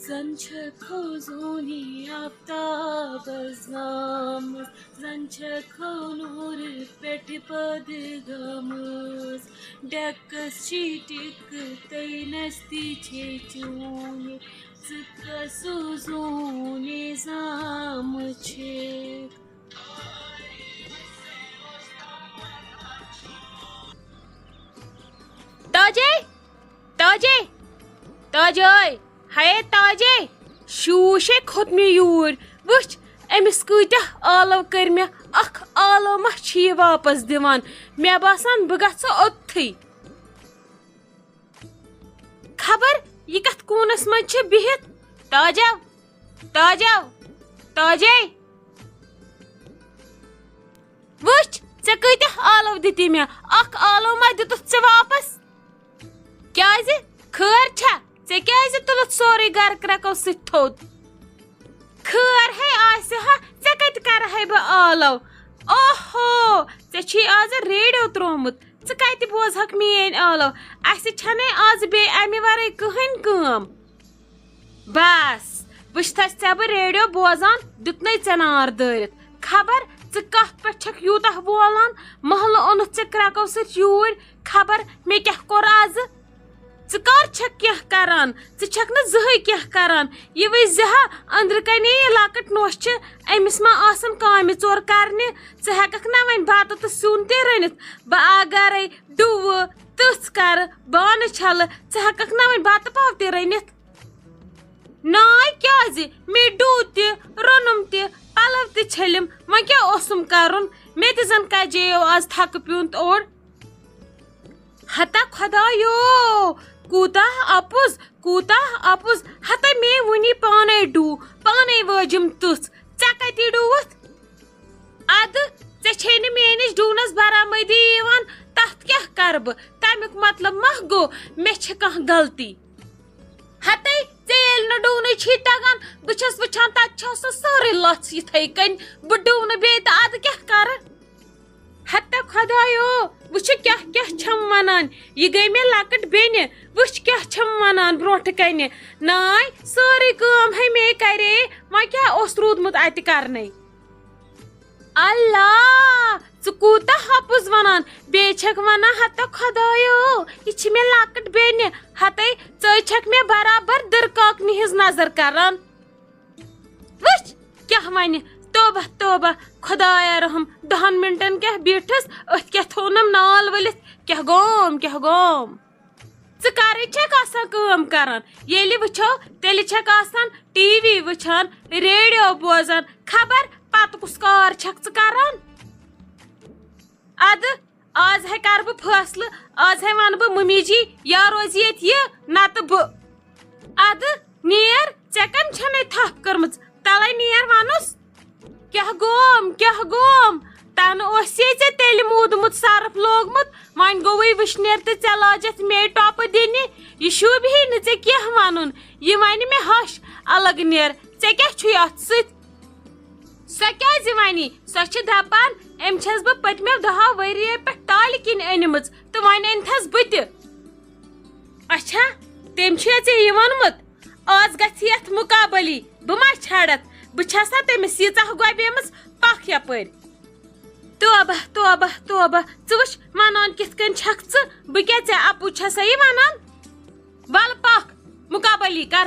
زن چھکو زونی آفتابس زامٕژ زن چھکو نوٗر پٮ۪ٹھ پٲدٕ گٔمٕژ ڈٮ۪کس چھی ٹِکہٕ تٔے نستی چھے چوٗنہِ ژٕ کسو زوٗنہِ زامٕژ چھکھ تاجے تاجے تاجے ہے تاجے شوٗشے کھوٚت مےٚ یوٗرۍ وٕچھ أمِس کۭتیاہ آلو کٔرۍ مےٚ اکھ آلو ما چھِ یہِ واپس دِوان مےٚ باسان بہٕ گژھٕ اوٚتتھٕے خبر یہِ کتھ کوٗنس منٛز چھِ بِہِتھ تاجو تاجو تاجے وٕچھ ژےٚ کۭتیاہ آلو دِتی مےٚ اکھ آلو ما دِتُتھ ژےٚ واپس کیٛازِ خٲر چھا ژےٚ کیٛازِ تُلُتھ سورُے گرٕ کرٛٮ۪کو سۭتۍ تھوٚد خٲر ہے آسہِ ہا ژےٚ کتہِ کرہے بہٕ آلو اوہو ژےٚ چھُے آز ریڈیو تروومُت ژٕ کتہِ بوزہکھ میٲنۍ آلو اسہِ چھنَے آز بیٚیہِ امہِ ورٲے کٕہٕنۍ کٲم بس وٕچھتھس ژےٚ بہٕ ریڈیو بوزان دیُتنَے ژےٚ نار دٲرِتھ خبر ژٕ کتھ پٮ۪ٹھ چھکھ یوٗتاہ بولان محلہٕ اوٚنُتھ ژےٚ کرٛٮ۪کو سۭتۍ یوٗرۍ خبر مےٚ کیٛاہ کوٚر آزٕ ژٕ کر چھکھ کینٛہہ کران ژٕ چھکھ نہٕ زٕہٕنۍ کینٛہہ کران یہِ وٕچھ زِ ہا أنٛدرٕ کنے یہِ لۄکٕٹ نۄش چھِ أمِس ما آسان کامہِ ژور کرنہِ ژٕ ہٮ۪ککھ نا وۄنۍ بتہٕ تہٕ سیُن تہِ رٔنِتھ بہٕ آ گرے ڈُوٕ تٕژھ کرٕ بانہٕ چھلہٕ ژٕ ہٮ۪ککھ نا وۄنۍ بتہٕ پاو تہِ رٔنِتھ ناے کیٛازِ مےٚ ڈوٗ تہِ روٚنُم تہِ پلو تہِ چھٔلِم وۄنۍ کیٛاہ اوسُم کرُن مےٚ تہِ زن کجیو آز تھکہٕ پیوٗنت اوٚڑ ہتا خۄدایو کوٗتاہ اپُز ہتا مے وُنی پانے ڈوٗ پانے وٲجِم تٕژھ ژےٚ کتہِ ڈوٗوُتھ ادٕ ژےٚ چھے نہٕ میٲنِس ڈوٗنس برآمدی یِوان تتھ کیٛاہ کرٕ بہٕ تمیُک مطلب ما گوٚو مےٚ چھِ کانٛہہ غلطی ہتے ژےٚ ییٚلہِ نہٕ ڈوٗنٕے چھی تگان بہٕ چھس وٕچھان تتہِ چھو سۄ سٲرٕے لژھ یِتھٕے کٔنۍ بہٕ ڈوٗنہٕ بیٚیہِ تہٕ ادٕ کیٛاہ کرٕ ہتا خۄدایو وٕچھ کیٛاہ کیٛاہ چھم ونان یہِ گٔے مےٚ لۄکٕٹ بیٚنہِ وٕچھ کیٛاہ چھم ونان برونٛٹھٕ کنہِ ناے سٲرٕے کٲم ہے مے کرے وۄنۍ کیٛاہ اوس روٗدمُت اتہِ کرنے اللہ ژٕ کوٗتاہ اپُز ونان بیٚیہِ چھکھ ونان ہتا خۄدایو یہِ چھِ مےٚ لۄکٕٹ بیٚنہِ ہتے ژٕے چھکھ مےٚ برابر دٕرکاکنہِ ہِنٛز نظر کران وٕچھ کیٛاہ ونہِ توبہ توبہ خۄدایا رحم 10 مِنٹن کیٛاہ بیٖٹھٕس أتھۍ کیٛاہ تھوٚونم نال ؤلِتھ کیٛاہ گوم ژٕ کرٕے چھکھ آسان کٲم کران ییٚلہِ وٕچھو تیٚلہِ چھکھ آسان ٹی وی وٕچھان ریڈیو بوزان خبر پتہٕ کُس کار چھکھ ژٕ کران ادٕ آز ہے کرٕ بہٕ فٲصلہٕ آز ہے ونہٕ بہٕ مٔمی جی یا روزِ ییٚتہِ یہِ نتہٕ بہٕ ادٕ نیر ژےٚ کٔمۍ چھنَے تھپھ کٔرمٕژ تلے نیر ونُس کیٛاہ گوم تنہٕ اوسے ژےٚ تیٚلہِ موٗدمُت سرف لوگمُت وۄنۍ گوٚوٕے وٕشنیر تہٕ ژےٚ لاجتھ مے ٹۄپہٕ دِنہِ یہِ شوٗبہِ نہٕ ژےٚ کینٛہہ ونُن یہِ ونہِ مےٚ ہش الگ نیر ژےٚ کیٛاہ چھُے اتھ سۭتۍ سۄ کیٛازِ ونی سۄ چھِ دپان أمۍ چھس بہٕ پٔتمیو 10 ؤرِیو پٮ۪ٹھ تالہِ کِنۍ أنمٕژ تہٕ وۄنۍ أنۍتھس بہٕ تہِ اچھا تٔمۍ چھُیا ژےٚ یہِ ووٚنمُت آز گژھِ یتھ مُقابلی بہٕ ما چھڑتھ بہٕ چھسا تٔمِس ییٖژاہ گۄبیمٕژ پکھ یپٲرۍ توبہ توبہ توبہ ژٕ وٕچھ ونان کِتھ کٔنۍ چھکھ ژٕ بہٕ کیٛاہ ژےٚ اپُز چھسا یہِ ونان ول پکھ مُقابلی کر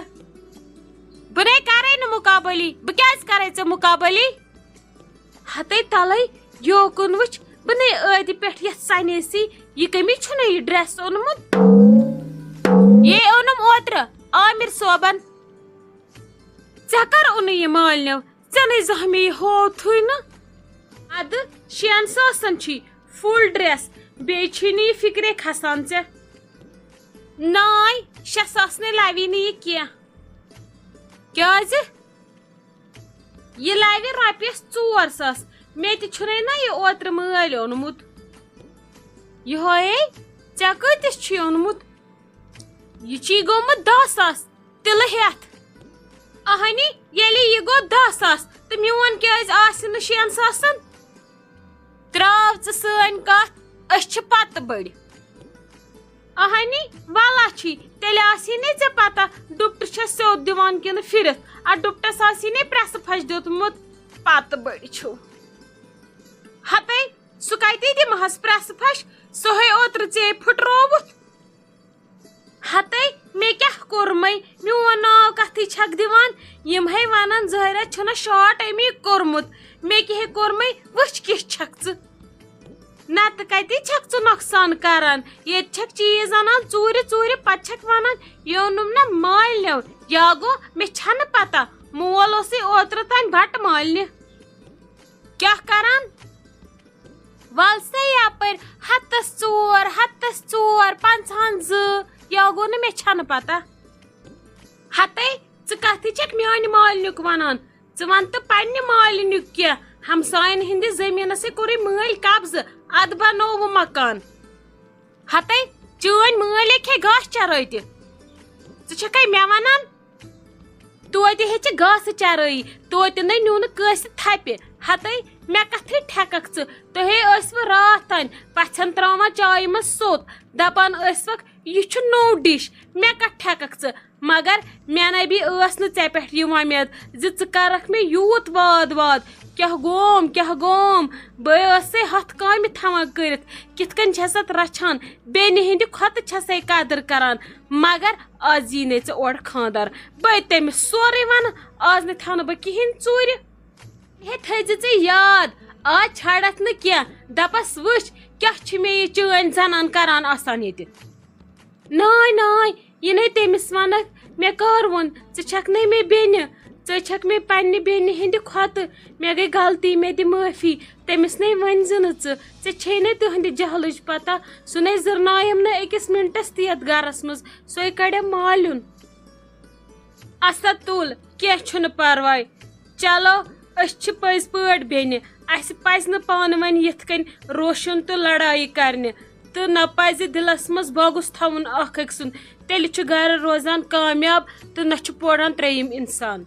بہٕ نَے کرے نہٕ مُقابلی بہٕ کیٛازِ کرے ژےٚ مُقابلی ہتے تلے یوکُن وٕچھ بہٕ نَے ٲدِ پٮ۪ٹھ یتھ سنیسی یہِ کٔمِس چھُنہ یہِ ڈرٮ۪س اوٚنمُت یے اوٚنُم اوترٕ عامر صٲبن ژےٚ کر اوٚنُے یہِ مٲلنیو ژےٚ نَے زانٛہہ مےٚ یہِ ہووتھٕے نہٕ ادٕ 6 ساسن چھی فُل ڈرٮ۪س بیٚیہِ چھُے نہٕ یہِ فِکرے کھسان ژےٚ ناے 6 ساس نَے لوی نہٕ یہِ کینٛہہ کیٛازِ یہِ لوِ رۄپیس 4 ساس مےٚ تہِ چھُنَے نہ یہِ اوترٕ مٲلۍ اوٚنمُت یِہوے ژےٚ کۭتِس چھُے اوٚنمُت یہِ چھی گوٚمُت 10 ساس تِلہٕ ہٮ۪تھ اہنی ییٚلہِ یہِ گوٚو 10 ساس تہٕ میون کیٛازِ آسہِ نہٕ 6 ساسن تراو ژٕ سٲنۍ کتھ أسۍ چھِ پتہٕ بٔڑۍ اہنی والا چھی تیلے آسی نے ژے پتہ ڈُپٹہٕ چھس سیوٚد دِوان کِنہٕ پھِرِتھ اتھ ڈُپٹس آسی نے پرٛٮ۪سہٕ پھش دیُتمُت پتہٕ بٔڑۍ چھِو ہتے سُہ کتہِ دِمہس پرٛٮ۪سہٕ پھش سُہ ہے اوترٕ ژےٚ پھٕٹرووُتھ ہتے مےٚ کیٛاہ کوٚرمَے میون ناو کتھٕے چھکھ دِوان یِم ہے ونان ظٲہرا چھُنا شاٹ امی کوٚرمُت مےٚ کیٛاہ ہے کوٚرمَے وٕچھ کِژھ چھکھ ژٕ نتہٕ کتے چھکھ ژٕ نۄقصان کران ییٚتہِ چھکھ چیٖز انان ژوٗرِ ژوٗرِ پتہٕ چھکھ ونان یہِ اوٚنُم نا مالنیو یا گوٚو مےٚ چھنہٕ پتہ مول اوسُے اوترٕ تانۍ بٹہٕ مالنہِ کیٛاہ کران ول سا یپٲرۍ ہتس ژور 50 2 یا گوٚو نہٕ مےٚ چھنہٕ پتہ ہتے ژٕ کتھٕے چھکھ میانہِ مالنیُک ونان ژٕ ون تہٕ پننہِ مالنیُک کینٛہہ ہمساین ہٕنٛدِس زٔمیٖنسٕے کوٚرُے مٲلۍ قبضہٕ ادٕ بنووُ مکان ہتے چٲنۍ مٲلۍ ہیٚکہِ گاسہٕ چرٲے ژٕ چھکھے مےٚ ونان توتہِ ہیٚچہِ گاسہٕ چرٲیی توتہِ نَے نیوٗ نہٕ کٲنٛسہِ تھپہِ ہتے مےٚ کتھٕے ٹھیککھ ژٕ تُہۍ ہے ٲسوٕ راتھ تانۍ پژھٮ۪ن تراوان چایہِ منٛز سوٚت دپان ٲسوکھ یہِ چھُ نوٚو ڈِش مےٚ کتھ ٹھیککھ ژٕ مگر مےٚ نبی ٲس نہٕ ژےٚ پٮ۪ٹھ یہِ وۄمید زِ ژٕ کرکھ مےٚ یوٗت واد کیٛاہ گوم بہٕ ٲسے ہتھ کامہِ تھاوان کٔرِتھ کِتھ کٔنۍ چھسَتھ رچھان بیٚنہِ ہِنٛدِ کھۄتہٕ چھسے قدٕر کران مگر آز یی نے ژےٚ اورٕ خاندار بہٕ تٔمِس سورُے ونہٕ آز نہٕ تھاونہٕ بہٕ کِہیٖنۍ ژوٗرِ ہے تھٲیزِ ژٕ یاد آز چھڑکھ نہٕ کینٛہہ دپس وٕچھ کیٛاہ چھِ مےٚ یہِ چٲنۍ زنان کران آسان ییٚتہِ ناے یہِ نے تٔمِس ونکھ مےٚ کر ووٚن ژٕ چھکھ نے مےٚ بیٚنہِ ژٕ چھکھ مےٚ پننہِ بیٚنہِ ہِنٛدِ کھۄتہٕ مےٚ گٔے غلطی مےٚ دِ معٲفی تٔمِس نے ؤنۍ زِ نہٕ ژےٚ چھے نہٕ تٕہنٛدِ جہلٕچ پتہ سُہ نے زٕرنایَم نہٕ أکِس مِنٹس تہِ یتھ گرس منٛز سۄے کڑٮ۪م مالیُن اسا تُل کینٛہہ چھُنہٕ پرواے چلو أسۍ چھِ پٔزۍ پٲٹھۍ بیٚنہِ اسہِ پزِ نہٕ پانہٕ ؤنۍ یِتھ کٔنۍ روشُن تہٕ لڑایی کرنہِ تہٕ نہ پزِ دِلس منٛز بۄگُس تھاوُن اکھ أکۍ سُنٛد تیٚلہِ چھُ گرٕ روزان کامیاب تہٕ نہ چھُ پوران ترٛیٚیِم انسان